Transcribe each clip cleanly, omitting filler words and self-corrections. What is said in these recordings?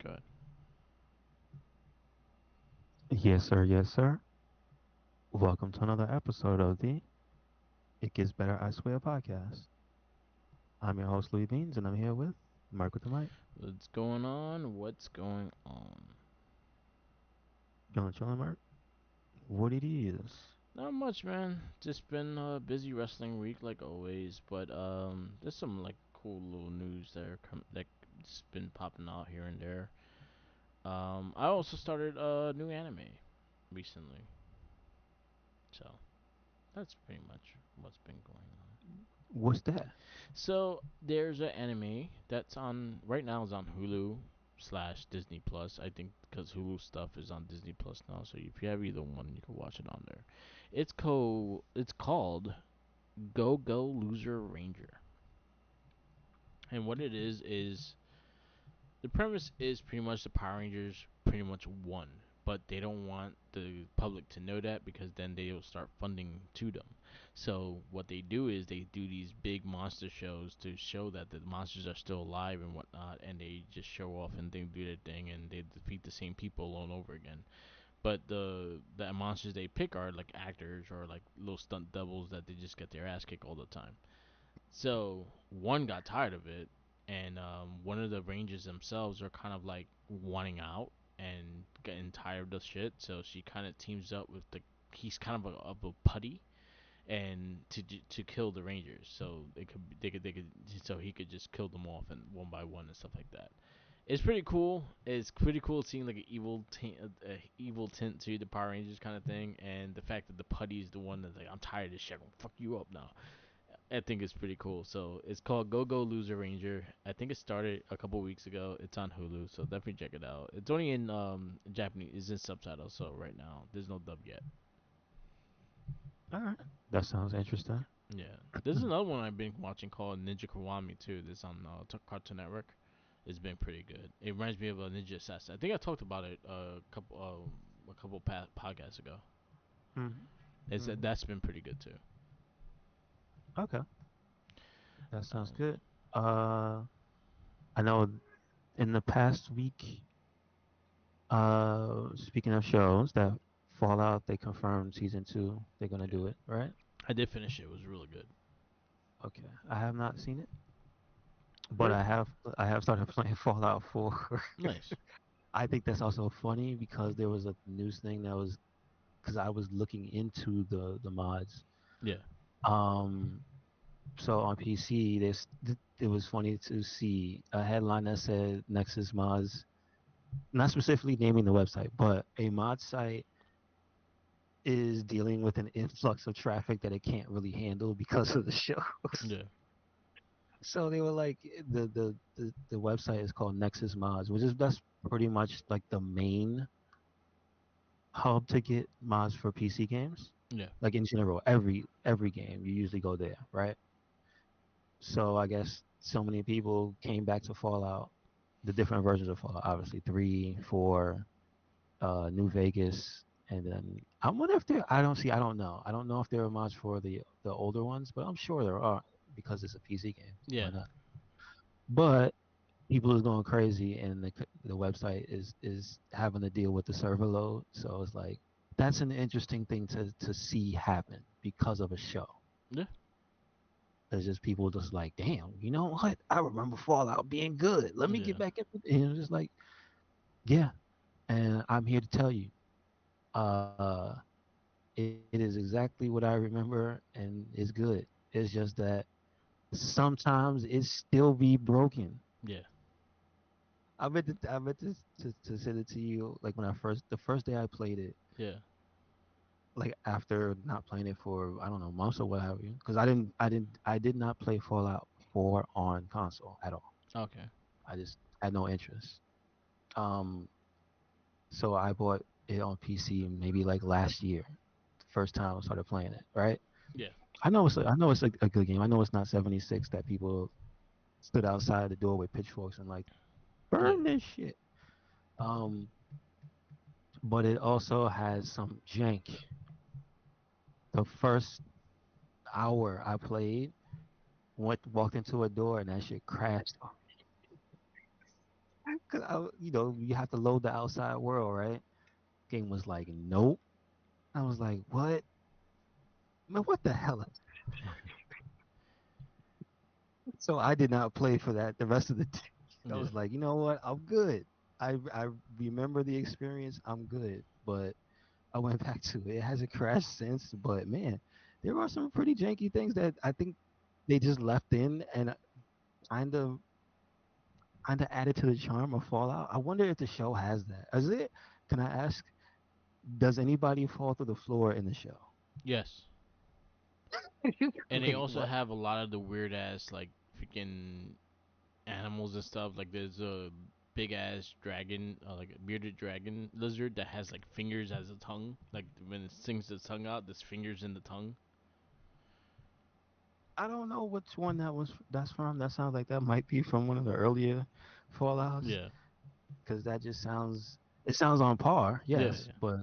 Good. Yes, sir. Yes, sir. Welcome to another episode of the It Gets Better, I Swear podcast. I'm your host, Louis Beans, and I'm here with Mark with the mic. What's going on? What's going on? Chillin', Mark. What it is. Not much, man. Just been a busy wrestling week like always, but there's some like cool little news that's been popping out here and there. I also started a new anime recently, so that's pretty much what's been going on. What's that? So there's an anime that's on right now is on Hulu slash Disney Plus. I think because Hulu stuff is on Disney Plus now, so if you have either one, you can watch it on there. It's called Go Go Loser Ranger, and what it is the premise is pretty much the Power Rangers pretty much won, but they don't want the public to know that because then they'll start funding to them. So what they do is they do these big monster shows to show that the monsters are still alive and whatnot, and they just show off and they do their thing and they defeat the same people all over again. But the monsters they pick are like actors or like little stunt doubles that they just get their ass kicked all the time. So one got tired of it, and one of the rangers themselves are kind of like wanting out and getting tired of the shit. So she kind of teams up with the he's kind of a putty and to kill the rangers. So they could so he could just kill them off and one by one and stuff like that. It's pretty cool. It's pretty cool seeing like an evil tint to the Power Rangers kind of thing, and the fact that the putty is the one that's like, I'm tired of this shit. I'm gonna fuck you up now. I think it's pretty cool. So it's called Go Go Loser Ranger. I think it started a couple weeks ago. It's on Hulu, so definitely check it out. It's only in Japanese. It's in subtitles, so right now there's no dub yet. All right. That sounds interesting. Yeah, there's another one I've been watching called Ninja Kiwami too. This on Cartoon Network. It's been pretty good. It reminds me of a Ninja Assassin. I think I talked about it a couple podcasts ago. Mm-hmm. It's Mm-hmm. that's been pretty good too. Okay. That sounds Um, good. Uh, I know in the past week, speaking of shows, that Fallout, they confirmed season two. They're going to yeah, do it, right? I did finish it. It was really good. Okay. I have not seen it, but Really I have started playing Fallout 4. nice. I think that's also funny because there was a news thing that was because I was looking into the mods. Yeah, Um, so on PC, it was funny to see a headline that said Nexus mods, not specifically naming the website, but a mod site is dealing with an influx of traffic that it can't really handle because of the show. yeah, So they were like, the website is called Nexus Mods, which is that's pretty much like the main hub to get mods for PC games. yeah. Like in general, every game you usually go there, right? So I guess so many people came back to Fallout, the different versions of Fallout, obviously 3, 4, New Vegas, and then I wonder if there. I don't know. I don't know if there are mods for the older ones, but I'm sure there are because it's a PC game. Why Yeah, not? But people is going crazy, and the website is having to deal with the server load. So it's like that's an interesting thing to see happen because of a show. yeah, There's just people just like, damn, you know what? I remember Fallout being good. Let me get yeah, back in. And it's just like, yeah. And I'm here to tell you, uh, it is exactly what I remember, and it's good. It's just that sometimes it still be broken. yeah, I meant to send it to you like when the first day I played it, yeah. like after not playing it for I don't know months or what have you, because I did not play Fallout 4 on console at all. Okay. I just had no interest. Um, so I bought it on PC maybe like last year, the first time I started playing it. Right? Yeah, I know it's a good game. I know it's not 76 that people stood outside the door with pitchforks and like yeah, burn this shit. Um, but it also has some jank. The first hour I played, walked into a door and that shit crashed. 'Cause you have to load the outside world, right? Game was like, nope. I was like, what? Man, what the hell? So I did not play for that the rest of the day. I Yeah. was like, you know what? I'm good. I remember the experience. I'm good. But I went back to it. It hasn't crashed since. But man, there are some pretty janky things that I think they just left in and kind of added to the charm of Fallout. I wonder if the show has that. Is it? Can I ask? Does anybody fall through the floor in the show? Yes. And they Wait, also what? have a lot of the weird ass like freaking animals and stuff. Like there's a big ass dragon, like a bearded dragon lizard that has like fingers as a tongue. Like when it sings its tongue out, there's fingers in the tongue. I don't know which one that's from. That sounds like that might be from one of the earlier Fallouts, Yeah. because that just it sounds on par, Yeah. yes, Yeah. but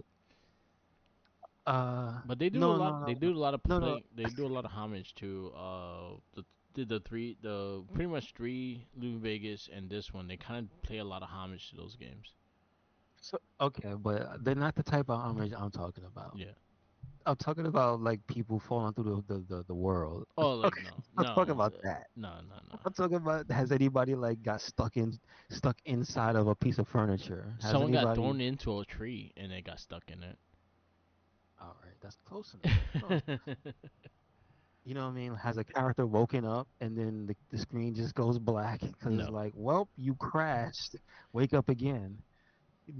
But they do a no, lot. no, They no, no, do a lot of no, no. play. They do a lot of homage to the pretty much three New Vegas and this one. They kind of play a lot of homage to those games. So okay, but they're not the type of homage I'm talking about. Yeah. I'm talking about like people falling through the world. Oh, like Okay, no, I'm talking no, about that. no, no, no. I'm talking about, has anybody like got stuck inside of a piece of furniture? Has Someone got anybody? thrown into a tree and they got stuck in All right, that's close enough. Close. it. You know what I mean? Has a character woken up and then the screen just goes black because it's No, like, well, you crashed. Wake up again.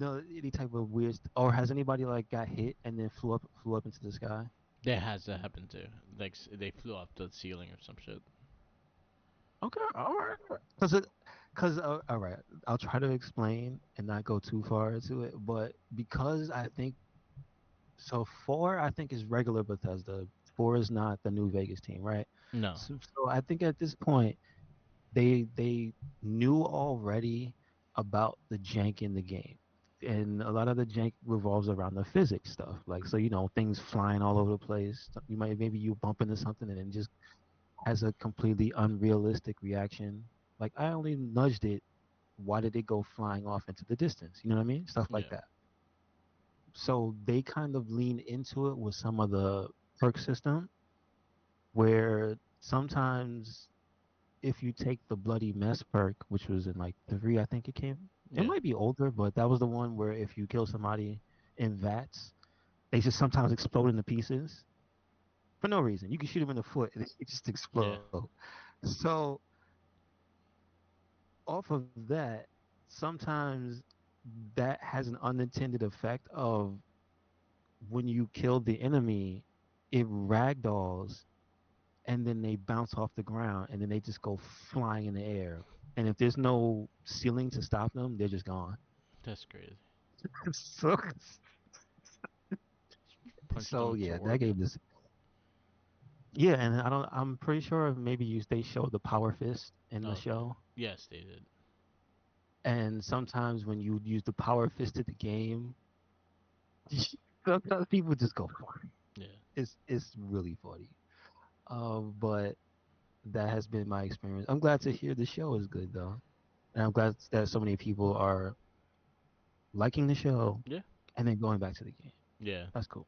Any type of weird. Or has anybody like got hit and then flew up into the sky? that has to happen too. Like they flew off the ceiling or some shit. Okay, all right. All right, I'll try to explain and not go too far into it, but because I think so, four I think is regular Bethesda. Four is not the New Vegas team, right? No. So I think at this point they knew already about the jank in the game, and a lot of the jank revolves around the physics stuff, like, so things flying all over the place. Maybe you bump into something and it just has a completely unrealistic reaction. Like, I only nudged it, why did it go flying off into the distance? You know what I mean? Stuff like Yeah. that. So they kind of lean into it with some of the perk system, where sometimes if you take the bloody mess perk, which was in like three, I think it came. It Yeah. might be older, but that was the one where if you kill somebody in vats, they just sometimes explode into pieces for no reason. You can shoot them in the foot and it just Yeah. explode. So off of that, sometimes that has an unintended effect of when you kill the enemy, it ragdolls and then they bounce off the ground and then they just go flying in the air. And if there's no ceiling to stop them, they're just gone. That's crazy. so, Punch so them yeah, for that organ. game is, yeah, and I'm pretty sure maybe they showed the power fist in the Okay. show. Yes, they did. And sometimes when you use the power fist at the game, sometimes people just go flying. Yeah. It's really funny. But that has been my experience. I'm glad to hear the show is good though, and I'm glad that so many people are liking the show Yeah. and then going back to the game. Yeah. That's cool.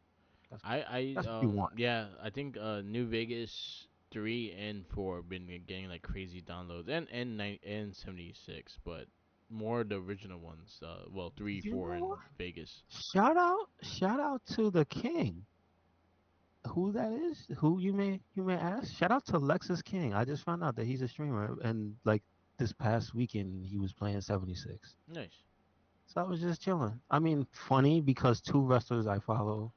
That's cool. I That's what you want. yeah, I think New Vegas 3 and 4 have been getting like crazy downloads and 76, but more the original ones. Well, 3, You 4 know in what? Vegas. Shout out to the king. Who that is? Who you may ask? Shout out to Lexus King. I just found out that he's a streamer, and like this past weekend he was playing 76. Nice. So I was just chilling. I mean, funny because two wrestlers I follow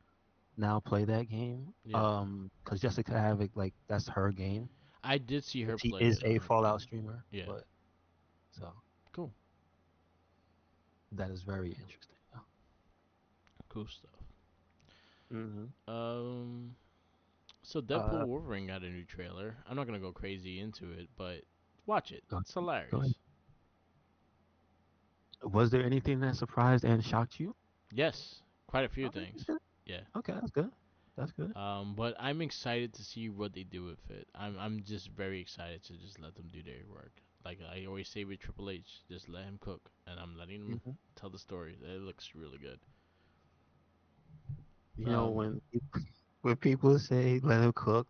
now play that game. Yeah. Because Jessica Havoc, like, that's her game. I did see her She play is it a on her Fallout game. streamer, Yeah. but so Cool. that is very interesting. Cool stuff. Mm-hmm. Um so Deadpool Uh, Wolverine got a new trailer. I'm not going to go crazy into it, but watch it. go, It's go ahead. hilarious. Was there anything that surprised and shocked you? Yes, quite a few Okay, things. okay, Yeah. okay, that's good. That's good. But I'm excited to see what they do with it. I'm just very excited to just let them do their work. like I always say with Triple H, just let him cook, and I'm letting him Hmm. tell the story. It looks really good. You know, Um, when people say let him cook,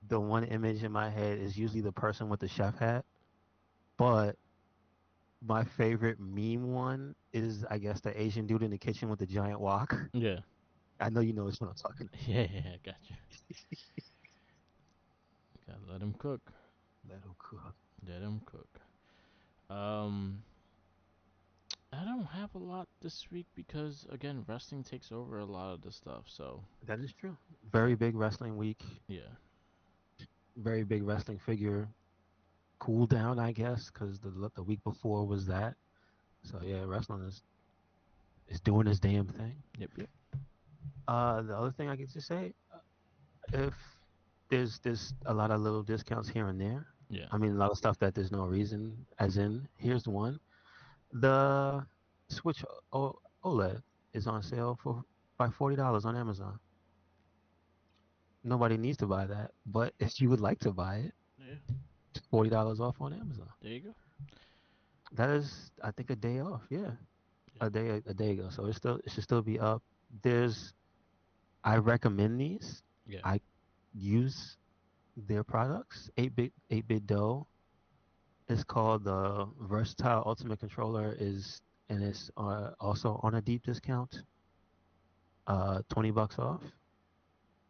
the one image in my head is usually the person with the chef hat. But my favorite meme one is, I guess, the Asian dude in the kitchen with the giant wok. yeah, I know you know which one I'm talking yeah, gotcha. Gotta let him cook. about. Let him cook. Let him cook. Um, I don't have a lot this week because again, wrestling takes over a lot of the stuff. So That is true. Very big wrestling week. yeah, Very big wrestling figure cool down, I guess, because the week before was that. So yeah, wrestling is doing its damn thing. yep, yep, The other thing I get to say, if there's a lot of little discounts here and there. yeah, I mean, a lot of stuff that there's no reason. As in, here's the one: the Switch OLED is on sale for by $40 on Amazon. Nobody needs to buy that, but if you would like to buy it, yeah. it's $40 off on Amazon. There you go. That is, I think, a day off. Yeah, Yeah, a day ago. So it should still be up. There's I recommend these. yeah, I use their products. 8-bit dough is called the Versatile Ultimate Controller is and it's also on a deep discount. $20 off.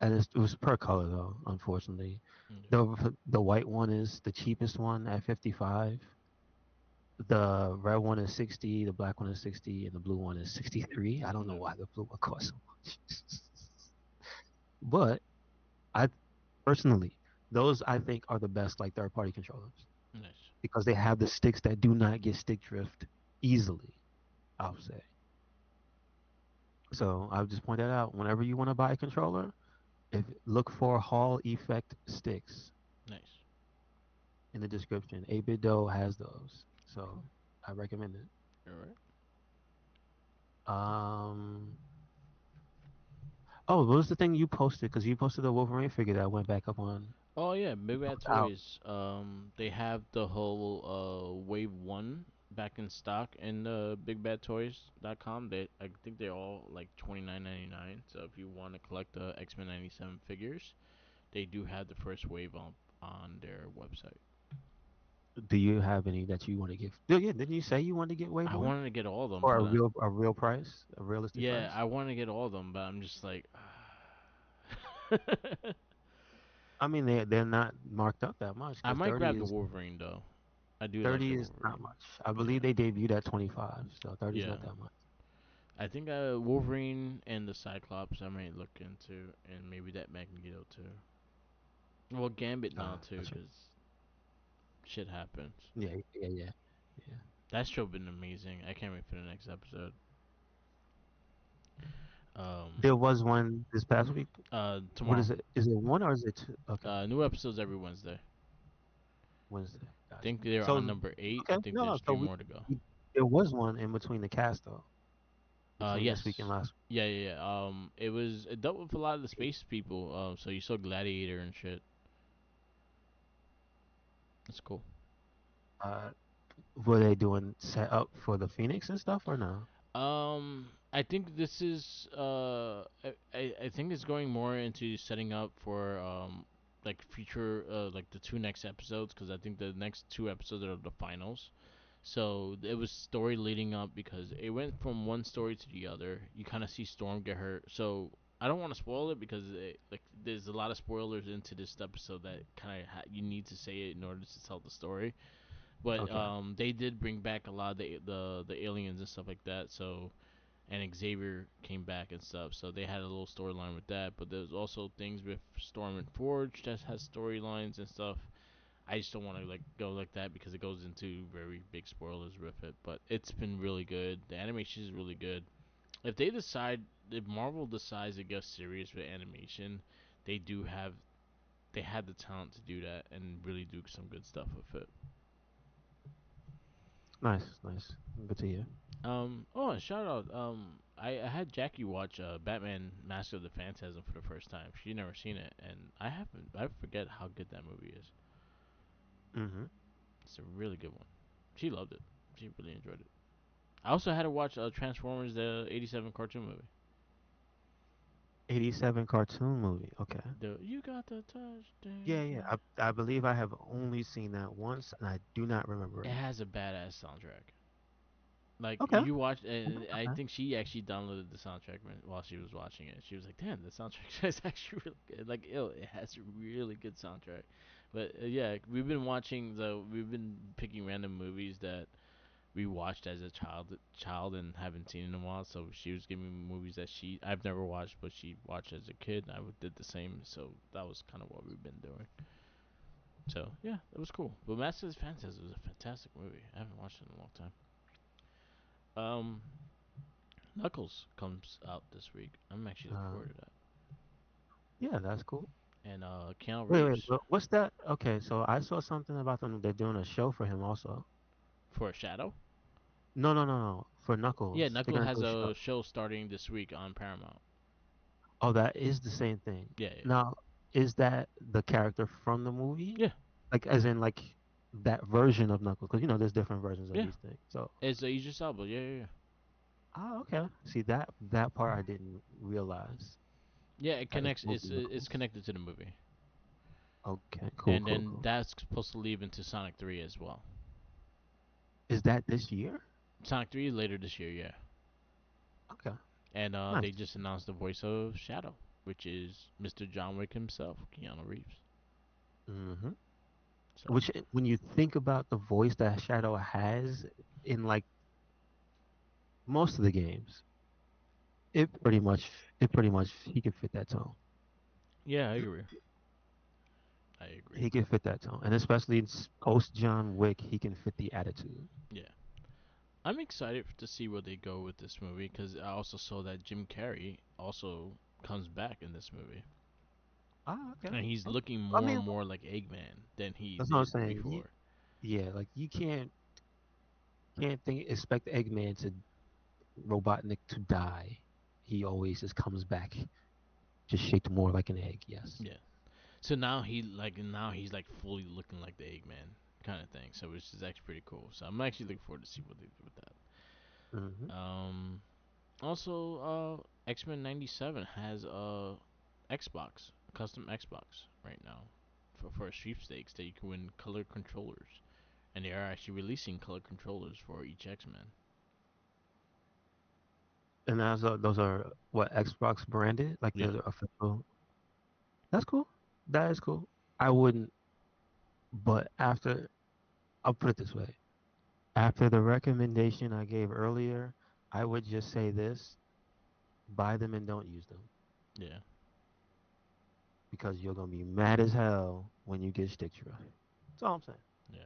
And it was per color though, unfortunately. yeah. The white one is the cheapest one at 55. The red one is 60, the black one is 60, and the blue one is 63. I don't know Yeah. why the blue one costs so much. But I personally, those I think are the best like third party controllers Nice. because they have the sticks that do not get stick drift easily, I'll say. So I'll just point that out. Whenever you want to buy a controller, if look for Hall Effect sticks Nice. in the description. 8-bit has those. So Cool. I recommend it. All right. Um oh, what was the thing you posted? Because you posted a Wolverine figure that went back up on Oh yeah, Big Bad out. Toys. They have the whole Wave One back in stock in the BigBadToys.com. They I think they're all like 29.99. So if you want to collect the X-Men 97 figures, they do have the first wave on their website. Do you have any that you want to give? Yeah, didn't you say you wanted to get Wave I One wanted to get all of them, for but a real price, a realistic yeah, price? I want to get all of them, but I'm just like, I mean, they're not marked up that much I because might grab the Wolverine though. I do like the 30 is not Wolverine. much. I believe Yeah, they debuted at 25, so 30 is yeah. not that much. I think Wolverine and the Cyclops I might look into, and maybe that Magneto too. Well, Gambit now too, Gotcha. because shit happens. Yeah, yeah, yeah, yeah. That show been amazing. I can't wait for the next episode. Um, There was one this past week. What Tomorrow. is it? Is it one or is it two? Okay, New episodes every Wednesday. Wednesday. I Gotcha. think they're on So number 8. I okay, think no, no. there's So three more to go. there was one in between the cast though, between this week and Yes. last Yeah, yeah, yeah. It dealt with a lot of the week. space people. So you saw Gladiator and shit. That's cool. Uh, were they doing set up for the Phoenix and stuff or no? I think this is I think it's going more into setting up for like future like the two next episodes because I think the next two episodes are the finals. So it was story leading up because it went from one story to the other. You kind of see Storm get hurt. So I don't want to spoil it because like there's a lot of spoilers into this episode that kind of you need to say it in order to tell the story. But Okay. they did bring back a lot of the aliens and stuff like that. So and Xavier came back and stuff. So they had a little storyline with that. But there's also things with Storm and Forge that has storylines and stuff. I just don't want to like go like that because it goes into very big spoilers with it. But it's been really good. The animation is really good. If they decide, if Marvel decides to get serious with animation, they do have they had the talent to do that and really do some good stuff with it. Nice, nice. Good to hear. Oh, and shout out. I had Jackie watch Batman Mask of the Phantasm for the first time. She never seen it, and I haven't. I forget how good that movie is. Hmm. It's a really good one. She loved it. She really enjoyed it. I also had to watch Transformers the '87 cartoon movie. 87 cartoon movie. Okay. The You Got the Touch. Yeah, yeah. I believe I have only seen that once, and I do not remember It it. has a badass soundtrack. Like Okay. you watched, and I Okay. think she actually downloaded the soundtrack while she was watching it. She was like, "Damn, the soundtrack is actually really good." Like, ew, it has a really good soundtrack. But yeah, we've been picking random movies that we watched as a child and haven't seen in a while. So she was giving me movies that I've never watched, but she watched as a kid. And did the same. So that was kind of what we've been doing. So yeah, it was cool. But Masters of the Phantasm was a fantastic movie. I haven't watched it in a long time. Um, Knuckles comes out this week. I'm actually looking Uh, forward to that. yeah, that's cool. And Keanu Wait. Reeves What's that? Okay, so I saw something about them. They're doing a show for him also. for a Shadow. No. For Yeah, Knuckles, they're Knuckles gonna has do a show. a show starting this week on Paramount. Oh, that is the same thing. Yeah, yeah, Now, is that the character from the movie? yeah, Like, as in, like, that version of Knuckles? Because, there's different versions of yeah. these things. So, It's Idris Elba. Yeah, yeah, yeah. okay. See, that part I didn't realize. Yeah, it That is connects. movie It's Knuckles. connected to the movie, Okay, and then cool. that's supposed to lead into Sonic 3 as well. Is that this year? Sonic 3 later this year, yeah. Okay, And they nice. just announced the voice of Shadow, which is Mr. John Wick himself, Keanu Reeves. hmm So Which, when you think about the voice that Shadow has in, like, most of the games, it pretty much, he could fit that tone. yeah, I agree. I agree. He can fit that tone, and especially post John Wick, he can fit the attitude. Yeah. I'm excited to see where they go with this movie because I also saw that Jim Carrey also comes back in this movie, Okay. and he's Okay. looking I more and mean, more like Eggman than he that's what I'm did saying. before. Yeah, like you can't expect Eggman to Robotnik to die. He always just comes back, just shaped more like an egg. Yes. Yeah. So now he's like fully looking like the Eggman kind of thing. So which is actually pretty cool. So I'm actually looking forward to see what they do with hmm that. Also, X Men '97 has a Xbox, a custom Xbox right now for a sweepstakes that you can win color controllers, and they are actually releasing color controllers for each X Men. And those are what Xbox branded, like Yeah, the official. That's cool. That is cool. I wouldn't, but I'll put it this way. After the recommendation I gave earlier, I would just say this: buy them and don't use them yeah, because you're gonna be mad as hell when you get stick drift. That's all I'm saying. yeah.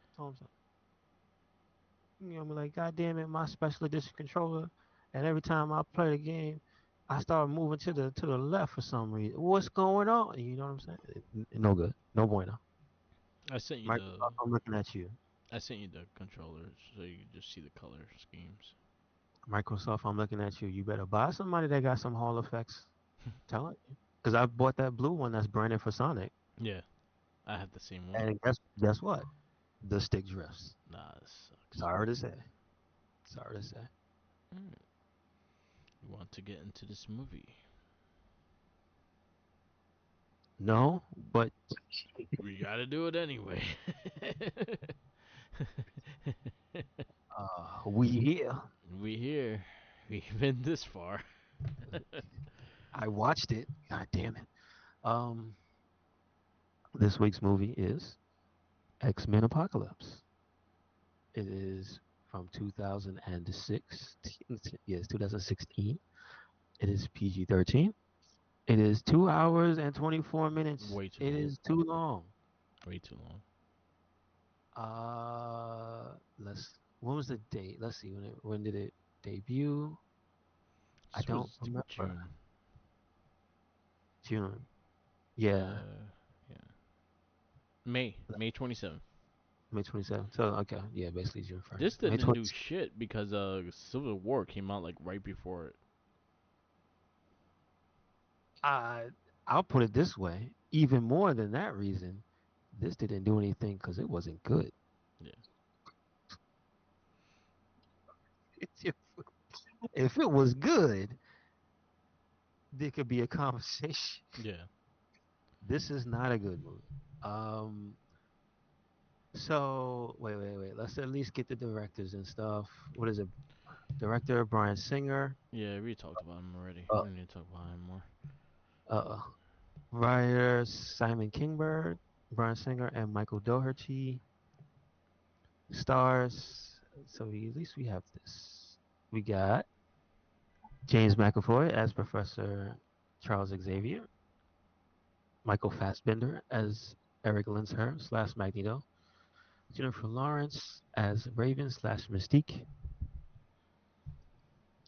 That's all I'm saying. I'm like, God damn it, my special edition controller, and every time I play the game, I start moving to the left for some reason. What's going on? You know what I'm saying? No good. No bueno. I sent you the Microsoft, I'm looking at you. I sent you the controllers so you can just see the color schemes. Microsoft, I'm looking at you. You better buy somebody that got some Hall effects. Tell it. Because I bought that blue one that's branded for Sonic. Yeah, I have the same one. And guess what? The stick drifts. Nah, this sucks. Sorry to say. Sorry to say. Mm. You want to get into this movie? No, but We gotta do it anyway. we here. We here. We've been this far. I watched it. God damn it. Um, this week's movie is X-Men Apocalypse. It is from 2006. Yes, 2016. It is PG-13. It is 2 hours and 24 minutes. Way too It long. is too long. Way too long. When was the date? Let's see when did it debut? I This don't was remember. June. June. Yeah, Yeah. May 27th. May 27th. So okay, yeah, basically June This 1st. May didn't do 20. shit because Civil War came out like right before it. I I'll put it this way. Even more than that reason, this didn't do anything because it wasn't good. Yeah. If if it was good, there could be a conversation. Yeah. This is not a good movie. Um, so wait. Let's at least get the directors and stuff. What is it? Director Brian Singer. Yeah, we talked about him already. Uh, We don't need to talk about him more. uh, Writer Simon Kingberg, Brian Singer, and Michael Dougherty. Stars. So at least we have this. We got James McAvoy as Professor Charles Xavier, Michael Fassbender as Eric Linshurst slash Magneto, Jennifer Lawrence as Raven slash Mystique.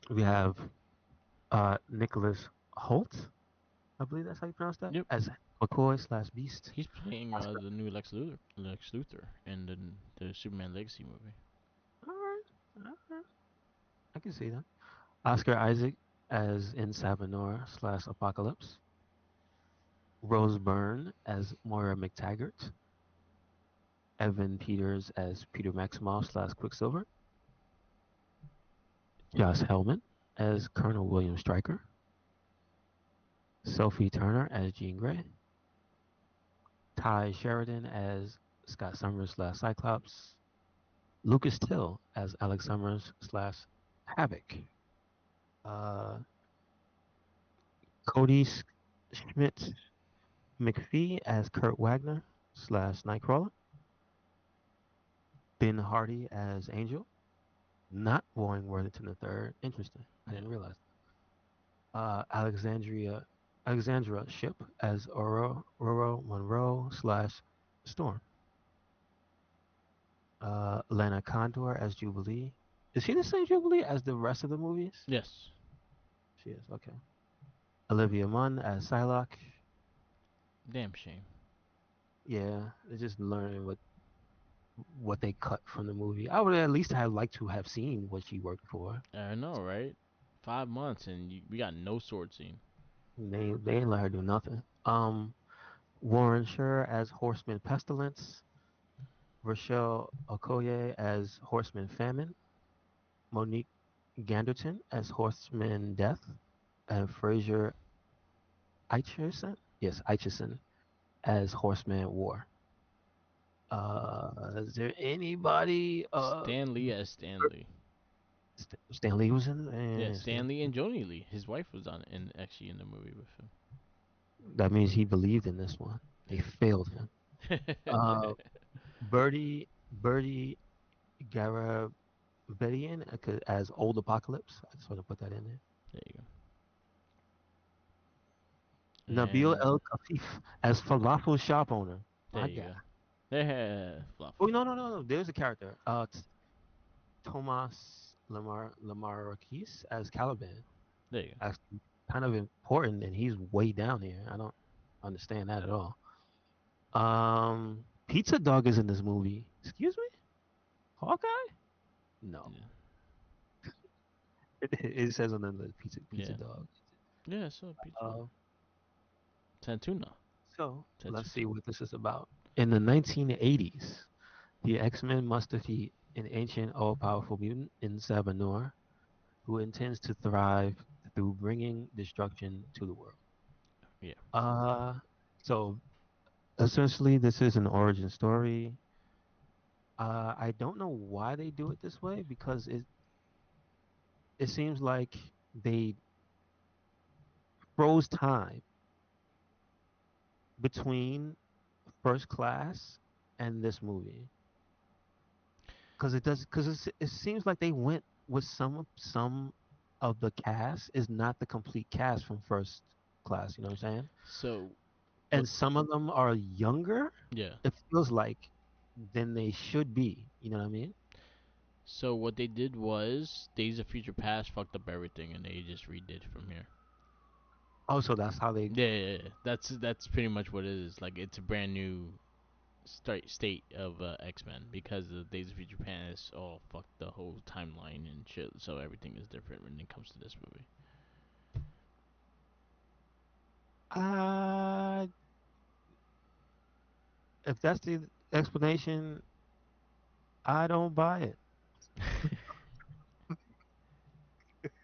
We have Nicholas Holt, I believe that's how you pronounce that, Yep. as McCoy slash Beast. He's playing Oscar. the new Lex Luthor in the Superman Legacy movie. All right, all right, I can see that. Oscar Isaac as In Savanor slash Apocalypse. Rose Byrne as Moira McTaggart. Evan Peters as Peter Maximoff slash Quicksilver. Josh Hellman as Colonel William Stryker. Sophie Turner as Jean Grey. Ty Sheridan as Scott Summers slash Cyclops. Lucas Till as Alex Summers slash Havoc. Uh, Cody Schmidt McPhee as Kurt Wagner slash Nightcrawler. Ben Hardy as Angel. Not Warren Worthington III. Interesting. I Yeah. didn't realize. Alexandra Ship as Roro Monroe slash Storm. Lana Condor as Jubilee. Is she the same Jubilee as the rest of the movies? Yes. She is. Okay. Olivia Munn as Psylocke. Damn shame. Yeah, it's just learning what they cut from the movie. I would at least have liked to have seen what she worked for. I know, right? 5 months and we got no sword scene. They didn't let her do nothing. Warren Sher as Horseman Pestilence. Rochelle Okoye as Horseman Famine. Monique Ganderton as Horseman Death. And Fraser Eicherson, yes, Eicherson as Horseman War. Is there anybody? Stan Lee as Stan Lee. Stan Lee was in. Yeah, Stan. Stan Lee and Joni Lee. His wife was on in actually in the movie with That means he believed in this one. They failed him. him. Uh, Birdie Garabedian as Old Apocalypse. I just want to put that in there. There you go. Nabil And El Kafif as Falafel Shop Owner. there My you guy. go. Yeah, fluff. Oh no. There's a character. Thomas Lamarckis as Caliban. There you Actually, kind of important, and he's way down here. I don't understand that at all. Pizza Dog is in this movie. Excuse me, Hawkeye? No, go. Yeah. it says on the list, Pizza Yeah. Dog. Yeah, so pizza. Uh, Santuna. so let's see Tetsuto. what this is about. In the 1980s, the X-Men must defeat an ancient, all-powerful mutant in Sabanur who intends to thrive through bringing destruction to the world. Yeah. Uh, so essentially, this is an origin story. I don't know why they do it this way because it seems like they froze time between First Class and this movie because it seems like they went with some of the cast is not the complete cast from First Class. You know what I'm saying? So what? And some of them are younger. Yeah. It feels like than they should be. You know what I mean? So what they did was Days of Future Past fucked up everything, and they just redid from here. Oh, so that's how they. Yeah. That's pretty much what it is. Like it's a brand new state of X Men because the Days of Future Past all fucked the whole timeline and shit. So everything is different when it comes to this movie. Uh, if that's the explanation, I don't buy it.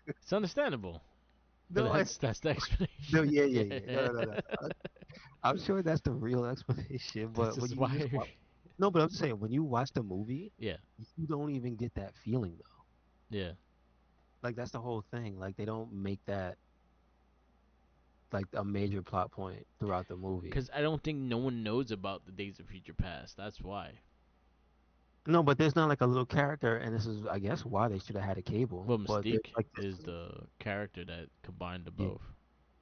It's understandable, but No, I that's the no, explanation. yeah, yeah, yeah. No, Yeah, no, no, no. I'm sure that's the real explanation, this but when is you just why. no, but I'm just saying when you watch the movie, Yeah, you don't even get that feeling though. yeah. Like that's the whole thing. Like they don't make that like a major plot point throughout the movie. Because I don't think no one knows about the Days of Future Past. That's why. No, but there's not like a little character, and this is I guess why they should have had a cable. Well, But there's Mystique like is this, the character that combined the yeah, both.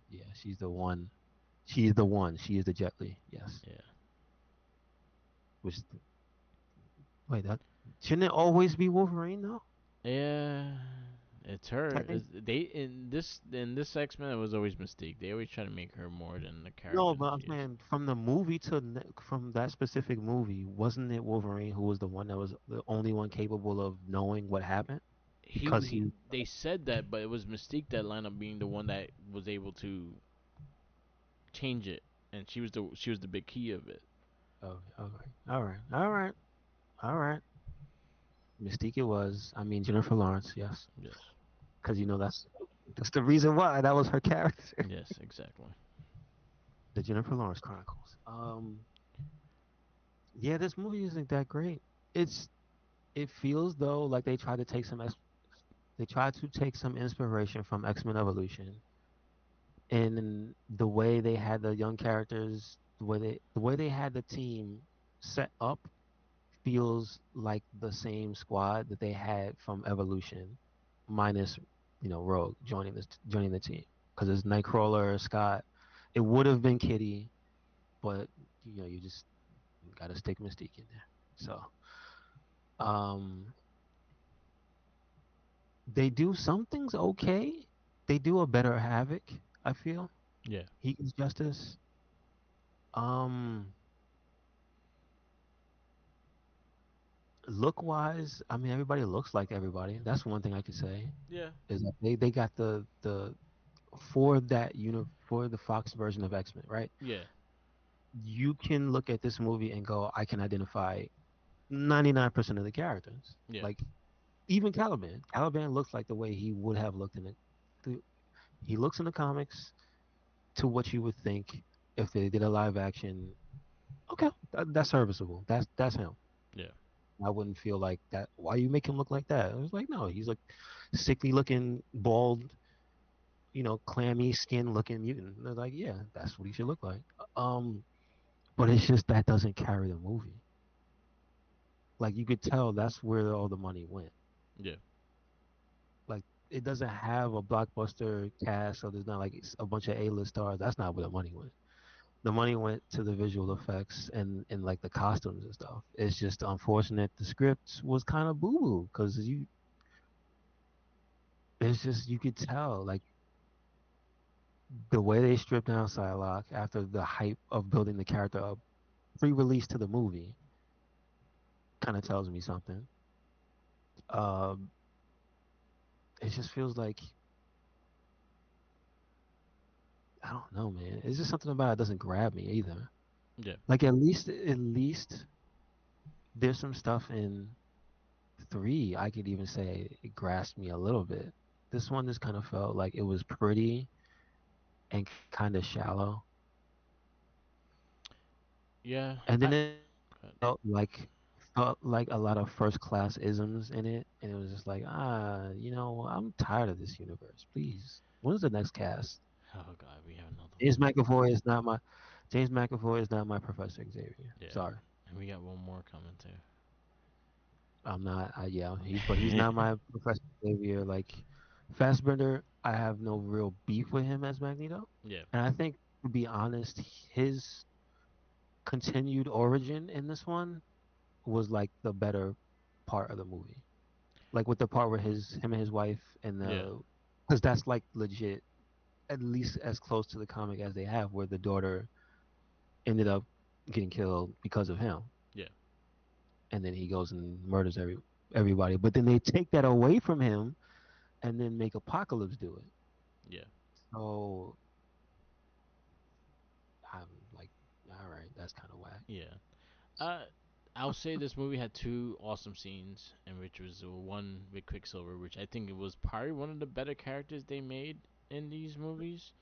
yeah, she's the one. She's the one. She is the Jet Li. Yes. Yeah. Which wait, that shouldn't it always be Wolverine though? Yeah, it's her. Technically, They in this X Men it was always Mystique. They always try to make her more than the no, character but that I'm she is. saying from the movie to from that specific movie, wasn't it Wolverine who was the one that was the only one capable of knowing what happened? Because He he. they said that, but it was Mystique that lined up being the one that was able to change it, and she was the big key of it. Oh, okay. All right. All right. All right. Mystique it was. I mean Jennifer Lawrence, yes, Yes, because that's the reason why that was her character. yes, exactly. The Jennifer Lawrence Chronicles. Yeah, this movie isn't that great. It's it feels though like they tried to take some inspiration from X Men Evolution in the way they had the young characters, the way they had the team set up feels like the same squad that they had from Evolution, minus Rogue joining the team because it's Nightcrawler, Scott. It would have been Kitty, but you just got to stick Mystique in there. So um, they do some things okay. They do a better Havoc. I feel Yeah, Heaton's Justice. Um, look wise, I mean everybody looks like everybody. That's one thing I could say yeah, is that they got the for the Fox version of X Men, right? yeah, You can look at this movie and go, I can identify 99% of the characters. yeah, Like even Caliban. Caliban looks like the way he would have looked the he looks in the comics to what you would think if they did a live action. Okay, that's serviceable. That's him. yeah. I wouldn't feel like that. Why you make him look like that? I was like, no, he's like sickly looking, bald, clammy skin looking mutant. They're like, yeah, that's what he should look like. Um, but it's just that doesn't carry the movie. Like you could tell that's where all the money went. Yeah. Like it doesn't have a blockbuster cast, so there's not like a bunch of A-list stars. That's not where the money went. The money went to the visual effects and like the costumes and stuff. It's just unfortunate the script was kind of boo boo because it's just you could tell like the way they stripped down Psylocke after the hype of building the character up pre-release to the movie kind of tells me something. Um, it just feels like I don't know, man. It's just something about it doesn't grab me either. Yeah. Like at least there's some stuff in three I could even say it grasped me a little bit. This one just kind of felt like it was pretty and kind of shallow, Yeah. and then I it felt like a lot of first class isms in it, and it was just like I'm tired of this universe. Please, when's the next cast? oh god, we have another James one. McAvoy is not my James McAvoy is not my Professor Xavier. Yeah. Sorry, And we got one more coming I'm not. Yeah, he's too. not my Professor Xavier. Like Fassbender, I have no real beef with him as Magneto, Yeah. and I think to be honest, his continued origin in this one was like the better part of the movie. Like with the part where him and his wife and Yeah. the because that's like legit, at least as close to the comic as they have, where the daughter ended up getting killed because of him, Yeah. and then he goes and murders everybody. But then they take that away from him and then make Apocalypse do it. Yeah. So I'm like, all right, that's kind of whack. Yeah. Uh I'll say this movie had two awesome scenes, and which was one with Quicksilver, which I think it was probably one of the better characters they made in these movies.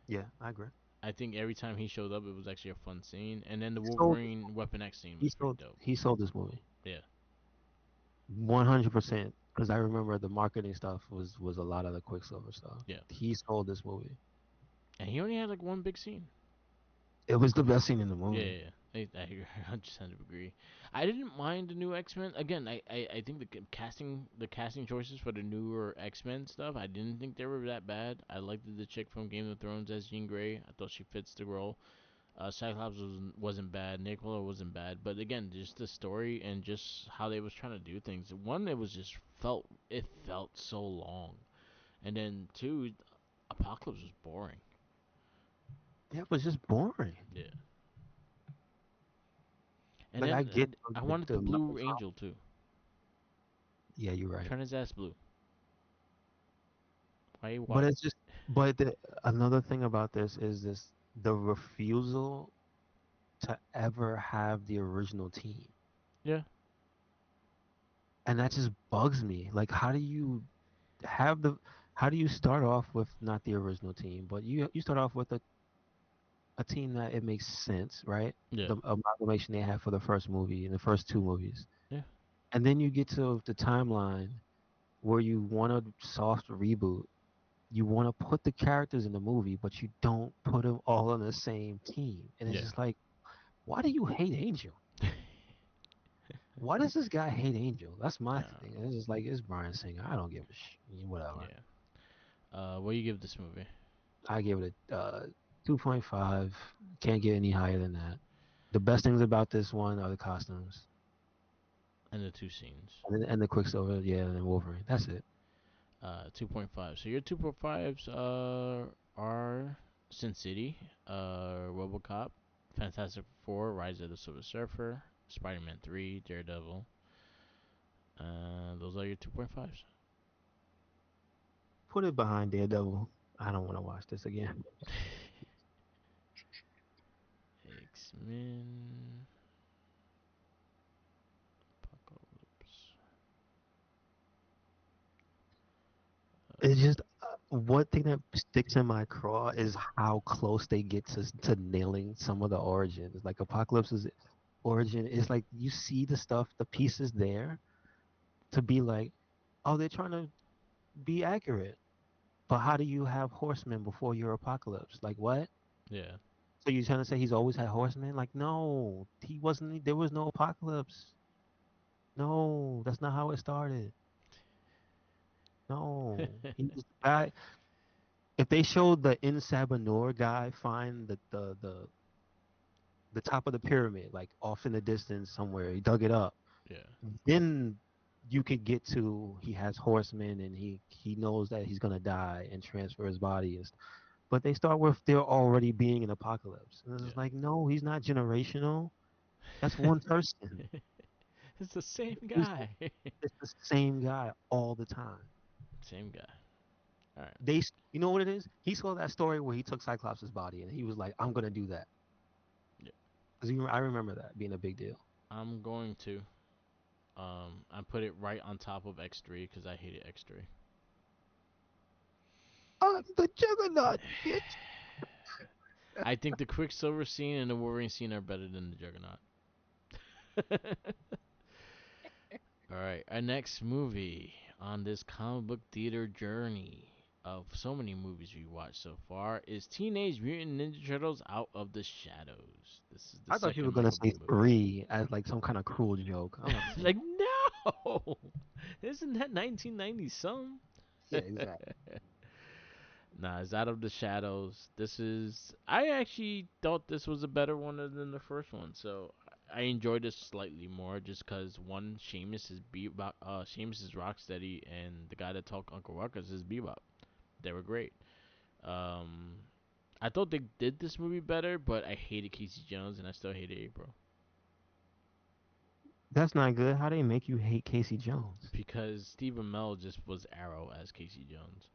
Yeah, I agree. I think every time he showed up, it was actually a fun scene, and then the He sold. Wolverine Weapon X scene He was pretty sold. dope. He sold this movie. Yeah, 100%. Because I remember the marketing stuff was a lot of the Quicksilver stuff. yeah, He sold this movie. and he only had like one big scene. It was the best scene in the Yeah, movie. yeah, yeah. I 100% agree. I didn't mind the new X Men. Again, I think the casting choices for the newer X Men stuff, I didn't think they were that bad. I liked the chick from Game of Thrones as Jean Grey. I thought she fits the role. Cyclops wasn't bad. Nicola wasn't bad. But again, just the story and just how they was trying to do things. One, it was just felt so long, and then two, Apocalypse was boring. Yeah, it was just boring. Yeah, and Like then I get I wanted the the Blue melodrama. Angel too. Yeah, you're right. Turn his ass blue. Why you But white? it's just. But another thing about this is this the refusal to ever have the original team, Yeah, and that just bugs me. Like, have the how do you start off with not the original team, but you start off with a team that it makes sense, right? yeah, The amalgamation they had for the first movie and the first two movies, yeah, and then you get to the timeline where you want a soft reboot. You want to put the characters in the movie, but you don't put them all on the same team, and it's yeah. just like, why do you hate Angel? Why does this guy hate Angel? That's my thing. uh, It's just like it's Brian Singer. I don't give a whatever. yeah. What do you give this movie? I give it a 2.5. Can't get any higher than that. The best things about this one are the costumes And the two scenes. and the Quicksilver, yeah, and Wolverine. That's it. 2.5. So your 2.5s are Sin City, RoboCop, Fantastic Four, Rise of the Silver Surfer, Spider-Man 3, Daredevil. Those are your 2.5s. Put it behind Daredevil. I don't want to watch this again. X-Men, Apocalypse. It's just one thing that sticks in my craw is how close they get to nailing some of the origins. Like Apocalypse's origin is like you see the stuff, the pieces there to be like, oh, they're trying to be accurate. But how do you have horsemen before your apocalypse? Like what? Yeah, So you're trying to say he's always had horsemen? Like no, he wasn't. There was no apocalypse. No, that's not how it started. No, he was the guy. If they showed the In Sabanor guy find the top of the pyramid, like off in the distance somewhere, he dug it up. yeah, Then you could get to he has horsemen and he knows that he's gonna die and transfer his body and stuff. But they start with there already being an apocalypse, and it's yeah. like no, he's not generational. That's one person. It's the same He's guy. it's the same guy all the time. Same guy. All right. You know what it is? He saw that story where he took Cyclops' body and he was like, I'm gonna do that. Yeah. Because I remember that being a big deal. I'm going to. I put it right on top of X3 because I hated X3. I'm the Juggernaut, bitch. I think the Quicksilver scene and the Wolverine scene are better than the Juggernaut. All right, our next movie on this comic book theater journey of so many movies we watched so far is Teenage Mutant Ninja Turtles: Out of the Shadows. This is the I thought you were second gonna Marvel say movie. 3 as like some kind of cruel joke. I'm like, Like no, isn't that 1990 some? yeah, exactly. Nah, it's Out of the Shadows. This is. I actually thought this was a better one than the first one, so I enjoyed this slightly more just because one, Seamus is Rocksteady, and the guy that talked Uncle Ruckus is Bebop. They were great. Um, I thought they did this movie better, but I hated Casey Jones, and I still hated April That's not good. How they make you hate Casey Jones? because Stephen Amell just was Arrow as Casey Jones.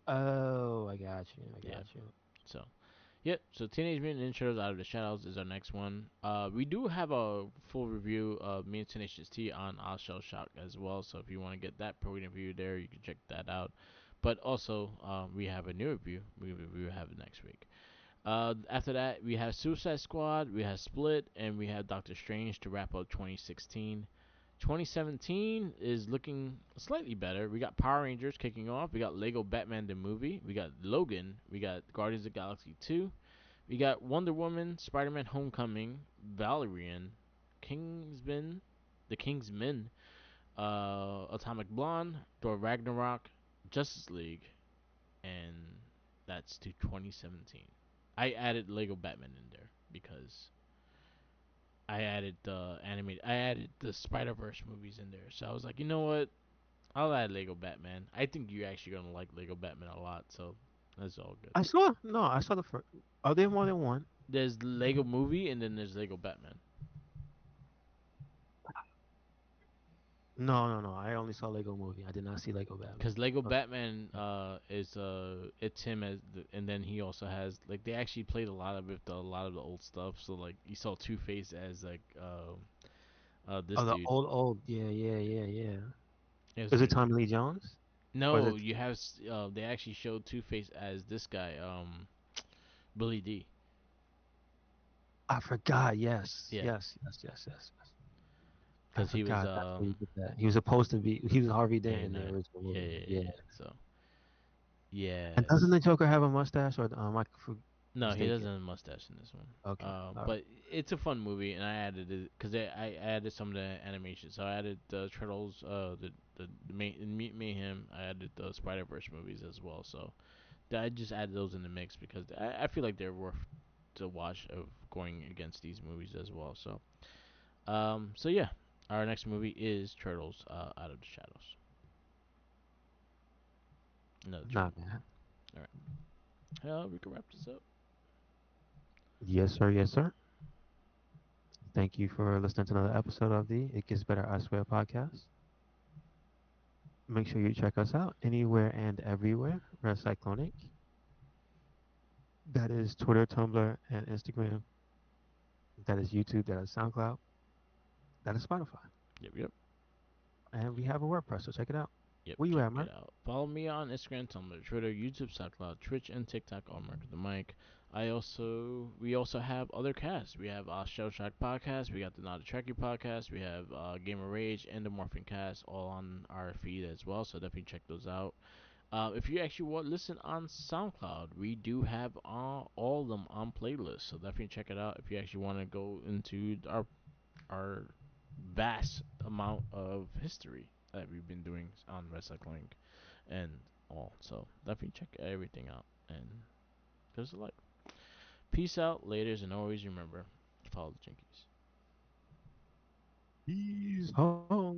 Oh, I got you. I Yeah, got you. so. Yep. So Teenage Mutant Ninja Turtles: Out of the Shadows is our next one. We do have a full review of Me and Tenacious T on Our Shell Shock as well. So if you want to get that pro review there, you can check that out. But also, we have a new review. We will have it next week. After that, we have Suicide Squad, we have Split, and we have Doctor Strange to wrap up 2016. 2017 is looking slightly better. We got Power Rangers kicking off. We got Lego Batman the movie. We got Logan. We got Guardians of the Galaxy 2. We got Wonder Woman, Spider-Man Homecoming, Valerian, Kingsman, The Kingsman, Atomic Blonde, Thor Ragnarok, Justice League, and that's to 2017. I added Lego Batman in there because I added the Spider Verse movies in there. So I was like, you know what? I'll add Lego Batman. I think you're actually gonna like Lego Batman a lot, so that's all good. I saw the first. Are there more than one? There's Lego Movie and then there's Lego Batman. No, no, no. I only saw Lego Movie. I did not see Lego Batman. Cause Lego Okay. Batman is it's him and then he also has like they actually played a lot of it, a lot of the old stuff. So like you saw Two Face as like this Oh, the dude. old. Yeah, yeah, yeah, yeah. It was Is it pretty Tommy Lee Jones? Or is No, it? you have they actually showed Two Face as this guy, Billy D. I forgot. Yes, Yeah, yes, yes, yes, yes, yes. I because he was forgot. That's where you did that. He was supposed to be. He was Harvey Dent yeah, in the no, original yeah, movie. yeah, Yeah. yeah. So yeah, And doesn't the Joker have a mustache? Or am I no, he doesn't mistaken? have a mustache in this one. Okay. All right. But it's a fun movie, and I added it because I added some of the animation. So I added the Turtles, the Mayhem. I added the Spider Verse movies as well. So I just added those in the mix because I feel like they're worth to watch of going against these movies as well. So yeah, our next movie is Turtles Out of the Shadows. Another Nah, turtle. man. All right. We can wrap this up. Yes, sir. Yes, sir. Thank you for listening to another episode of the It Gets Better I Swear podcast. Make sure you check us out anywhere and everywhere. Red Cyclonic. That is Twitter, Tumblr, and Instagram. That is YouTube. That is SoundCloud. That is Spotify. Yep, yep, And we have a WordPress, so check it out. yep. Where you Check at, it man? out. Follow me on Instagram, Tumblr, Twitter, YouTube, SoundCloud, Twitch, and TikTok. All Mark the Mic. We also have other casts. We have Shell Shock podcast. We got the Not a Trekkie podcast. We have Gamer Rage and the Morphin Cast all on our feed as well. So definitely check those out. If you actually want listen on SoundCloud, we do have all of them on playlists. So definitely check it out if you actually want to go into our vast amount of history that we've been doing on Recycling and all. So definitely check everything out and there's a like. Peace out, laters, and always remember follow the Jinkies. Peace home.